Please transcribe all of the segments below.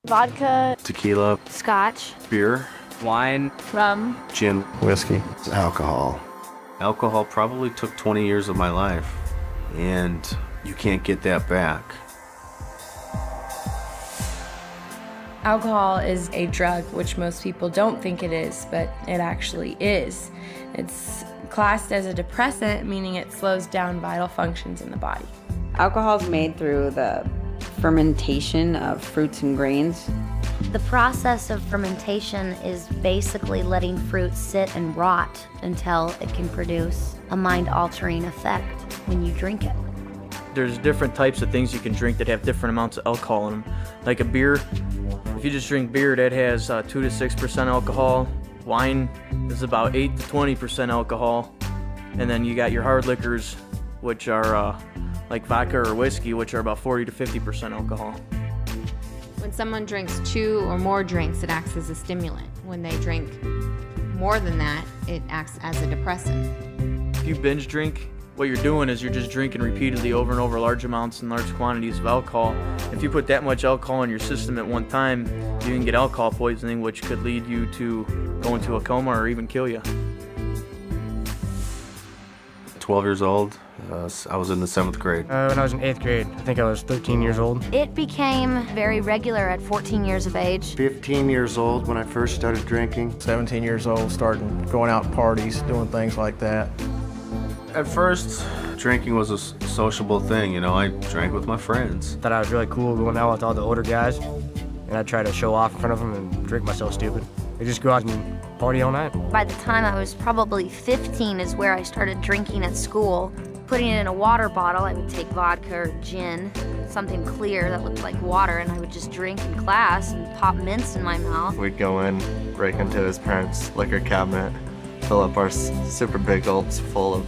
Vodka, Tequila, scotch, beer, wine, rum, gin, whiskey, alcohol. alcohol probably took 20 years of my life, and you can't get that back. Alcohol is a drug, which most people don't think it is, but it actually is. It's classed as a depressant, meaning it slows down vital functions in the body. Alcohol is made through the fermentation of fruits and grains. The process of fermentation is basically letting fruit sit and rot until it can produce a mind-altering effect when you drink it. There's different types of things you can drink that have different amounts of alcohol in them. Like a beer, if you just drink beer, that has 2 to 6% alcohol. Wine is about 8 to 20% alcohol. And then you got your hard liquors, which are like vodka or whiskey, which are about 40 to 50% alcohol. When someone drinks 2 or more drinks, it acts as a stimulant. When they drink more than that, it acts as a depressant. If you binge drink, what you're doing is you're just drinking repeatedly over and over large amounts and large quantities of alcohol. If you put that much alcohol in your system at one time, you can get alcohol poisoning, which could lead you to go into a coma or even kill you. 12 years old, I was in the 7th grade. When I was in 8th grade, I think I was 13 years old. It became very regular at 14 years of age. 15 years old when I first started drinking. 17 years old, starting going out parties, doing things like that. At first, drinking was a sociable thing, you know, I drank with my friends. Thought I was really cool going out with all the older guys, and I tried to show off in front of them and drink myself stupid. We just go out and party all night. By the time I was probably 15 is where I started drinking at school. Putting it in a water bottle, I would take vodka or gin, something clear that looked like water, and I would just drink in class and pop mints in my mouth. We'd go in, break into his parents' liquor cabinet, fill up our super big gulps full of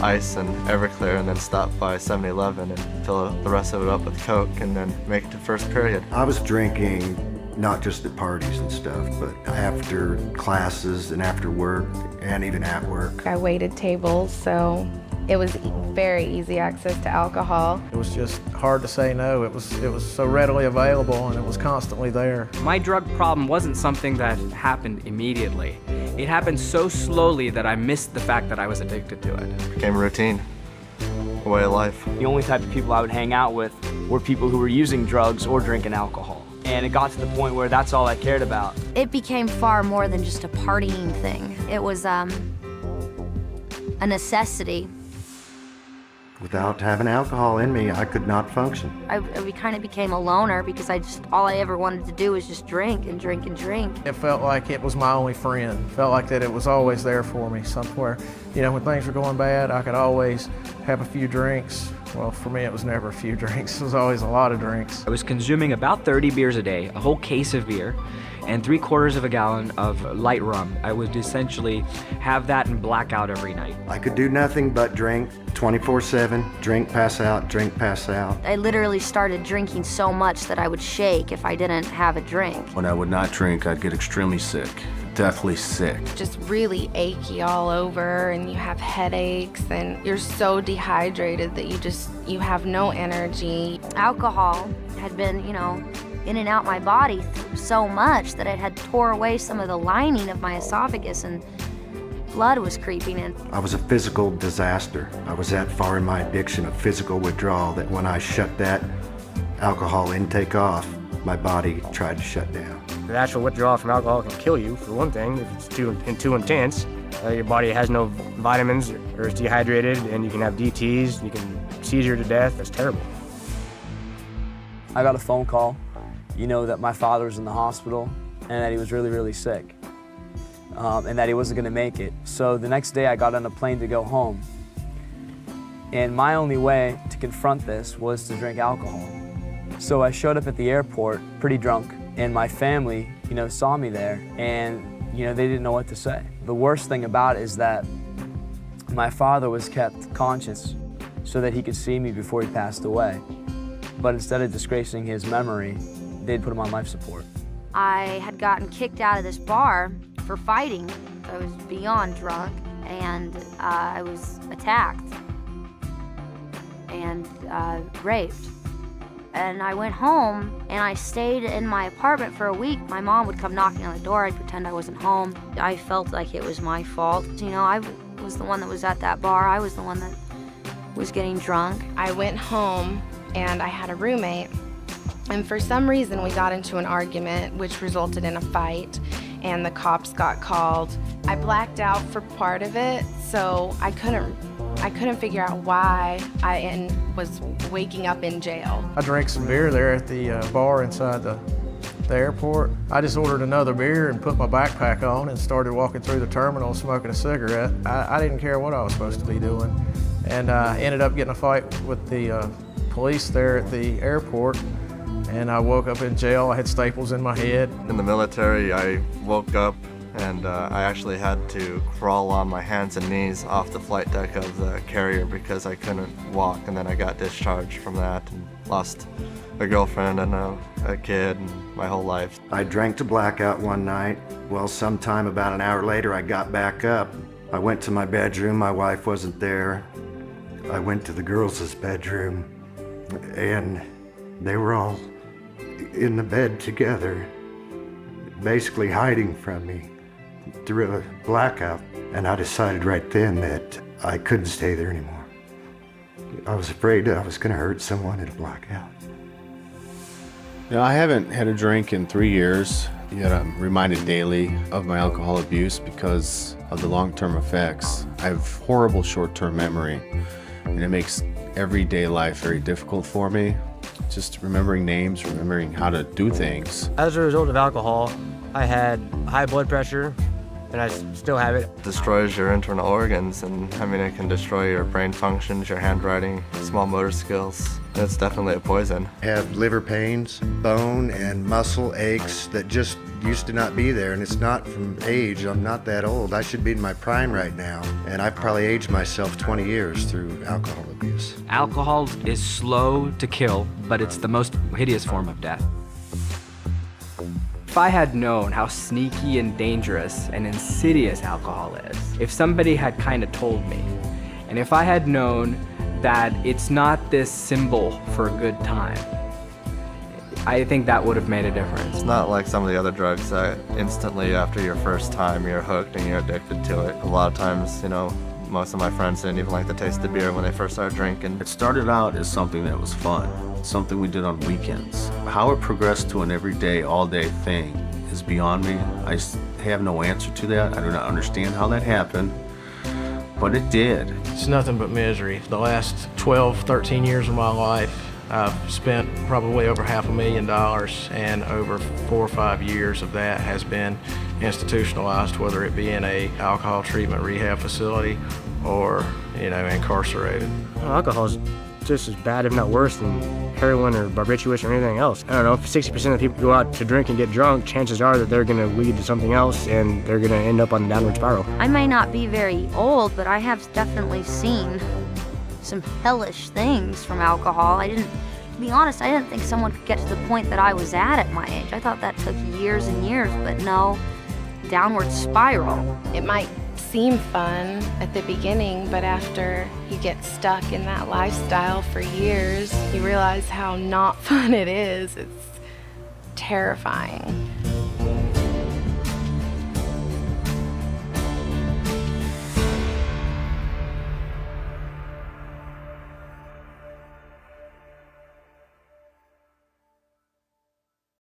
ice and Everclear, and then stop by 7-Eleven and fill the rest of it up with Coke, and then make it to first period. I was drinking not just at parties and stuff, but after classes and after work and even at work. I waited tables, so it was very easy access to alcohol. It was just hard to say no. It was so readily available, and it was constantly there. My drug problem wasn't something that happened immediately. It happened so slowly that I missed the fact that I was addicted to it. It became a routine, a way of life. The only type of people I would hang out with were people who were using drugs or drinking alcohol. And it got to the point where that's all I cared about. It became far more than just a partying thing. It was a necessity. Without having alcohol in me, I could not function. I kind of became a loner because all I ever wanted to do was just drink and drink and drink. It felt like it was my only friend. Felt like that it was always there for me somewhere. You know, when things were going bad, I could always have a few drinks. Well, for me, it was never a few drinks. It was always a lot of drinks. I was consuming about 30 beers a day, a whole case of beer, and 3/4 of a gallon of light rum. I would essentially have that and black out every night. I could do nothing but drink 24/7, drink, pass out, drink, pass out. I literally started drinking so much that I would shake if I didn't have a drink. When I would not drink, I'd get extremely sick, deathly sick. Just really achy all over, and you have headaches, and you're so dehydrated that you have no energy. Alcohol had been, in and out my body so much that it had tore away some of the lining of my esophagus, and blood was creeping in. I was a physical disaster. I was that far in my addiction of physical withdrawal that when I shut that alcohol intake off, my body tried to shut down. The actual withdrawal from alcohol can kill you, for one thing, if it's too intense. Your body has no vitamins or is dehydrated, and you can have DTs, you can seizure to death. That's terrible. I got a phone call, that my father was in the hospital and that he was really, really sick, and that he wasn't gonna make it. So the next day I got on a plane to go home. And my only way to confront this was to drink alcohol. So I showed up at the airport pretty drunk, and my family, saw me there, and, they didn't know what to say. The worst thing about it is that my father was kept conscious so that he could see me before he passed away. But instead of disgracing his memory, they'd put him on life support. I had gotten kicked out of this bar for fighting. I was beyond drunk, and I was attacked and raped. And I went home and I stayed in my apartment for a week. My mom would come knocking on the door. I'd pretend I wasn't home. I felt like it was my fault. You know, I was the one that was at that bar. I was the one that was getting drunk. I went home and I had a roommate. And for some reason, we got into an argument, which resulted in a fight, and the cops got called. I blacked out for part of it, so I couldn't figure out why I was waking up in jail. I drank some beer there at the bar inside the airport. I just ordered another beer and put my backpack on and started walking through the terminal smoking a cigarette. I didn't care what I was supposed to be doing. And I ended up getting a fight with the police there at the airport. And I woke up in jail. I had staples in my head. In the military, I woke up and I actually had to crawl on my hands and knees off the flight deck of the carrier because I couldn't walk, and then I got discharged from that and lost a girlfriend and a kid and my whole life. I drank to blackout one night. Well, sometime about an hour later, I got back up. I went to my bedroom. My wife wasn't there. I went to the girls' bedroom, and they were all in the bed together, basically hiding from me through a blackout. And I decided right then that I couldn't stay there anymore. I was afraid I was gonna hurt someone in a blackout. You know, I haven't had a drink in 3 years, yet I'm reminded daily of my alcohol abuse because of the long-term effects. I have horrible short-term memory, and it makes everyday life very difficult for me. Just remembering names, remembering how to do things. As a result of alcohol, I had high blood pressure, and I still have it. It destroys your internal organs, and I mean, it can destroy your brain functions, your handwriting, small motor skills. It's definitely a poison. I have liver pains, bone and muscle aches that just used to not be there, and it's not from age. I'm not that old. I should be in my prime right now, and I've probably aged myself 20 years through alcohol abuse. Alcohol is slow to kill, but it's the most hideous form of death. If I had known how sneaky and dangerous and insidious alcohol is, if somebody had kind of told me, and if I had known that it's not this symbol for a good time, I think that would have made a difference. It's not like some of the other drugs that instantly after your first time you're hooked and you're addicted to it. A lot of times, you know, most of my friends didn't even like the taste of beer when they first started drinking. It started out as something that was fun, something we did on weekends. How it progressed to an everyday, all-day thing is beyond me. I have no answer to that. I do not understand how that happened, but it did. It's nothing but misery. The last 12, 13 years of my life, I've spent probably over $500,000, and over 4 or 5 years of that has been institutionalized, whether it be in a alcohol treatment rehab facility or, you know, incarcerated. Well, alcohol is just as bad, if not worse, than heroin or barbiturates or anything else. I don't know, if 60% of people go out to drink and get drunk, chances are that they're gonna lead to something else and they're gonna end up on a downward spiral. I may not be very old, but I have definitely seen some hellish things from alcohol. To be honest, I didn't think someone could get to the point that I was at my age. I thought that took years and years, but no, downward spiral. It might seem fun at the beginning, but after you get stuck in that lifestyle for years, you realize how not fun it is. It's terrifying.